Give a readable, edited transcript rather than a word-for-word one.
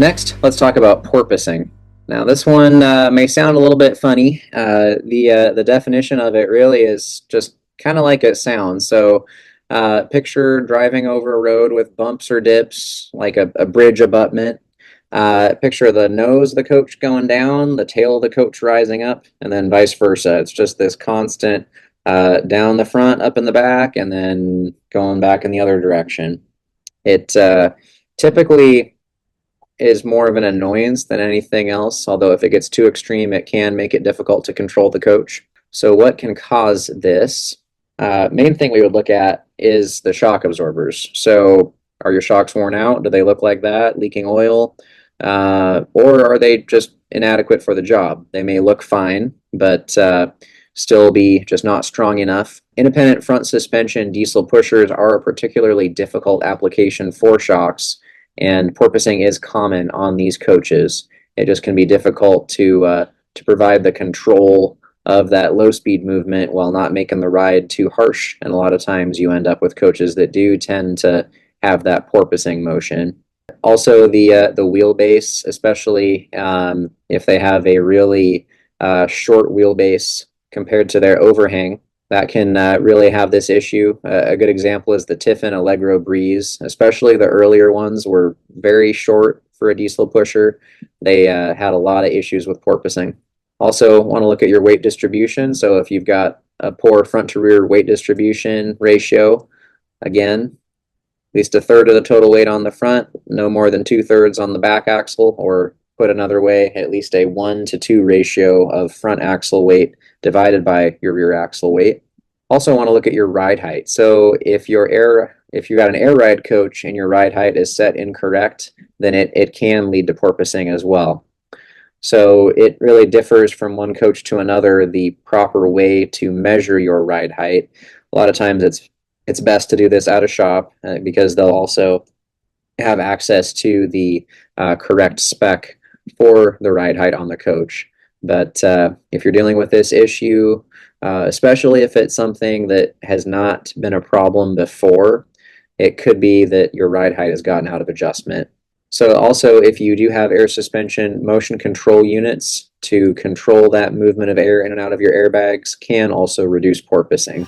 Next, let's talk about porpoising. Now, this one may sound a little bit funny. The definition of it really is just kind of like it sounds. So, picture driving over a road with bumps or dips, like a bridge abutment. Picture the nose of the coach going down, the tail of the coach rising up, and then vice versa. It's just this constant down the front, up in the back, and then going back in the other direction. It typically is more of an annoyance than anything else, although if it gets too extreme, it can make it difficult to control the coach. So what can cause this? Main thing we would look at is the shock absorbers. So are your shocks worn out? Do they look like that, leaking oil? Or are they just inadequate for the job? They may look fine, but still be just not strong enough. Independent front suspension diesel pushers are a particularly difficult application for shocks, and porpoising is common on these coaches. It just can be difficult to provide the control of that low speed movement while not making the ride too harsh, and a lot of times you end up with coaches that do tend to have that porpoising motion. Also, the wheelbase, especially if they have a really short wheelbase compared to their overhang, that can really have this issue. A good example is the Tiffin Allegro Breeze. Especially the earlier ones were very short for a diesel pusher. They had a lot of issues with porpoising. Also, want to look at your weight distribution. So if you've got a poor front to rear weight distribution ratio, again, at least a third of the total weight on the front, no more than 2/3 on the back axle, or put another way, at least a 1-to-2 ratio of front axle weight divided by your rear axle weight. Also want to look at your ride height. So if you've got an air ride coach and your ride height is set incorrect, then it can lead to porpoising as well. So it really differs from one coach to another, the proper way to measure your ride height. A lot of times it's best to do this at a shop because they'll also have access to the correct spec for the ride height on the coach. But if you're dealing with this issue, especially if it's something that has not been a problem before, it could be that your ride height has gotten out of adjustment. So also, if you do have air suspension, motion control units to control that movement of air in and out of your airbags can also reduce porpoising.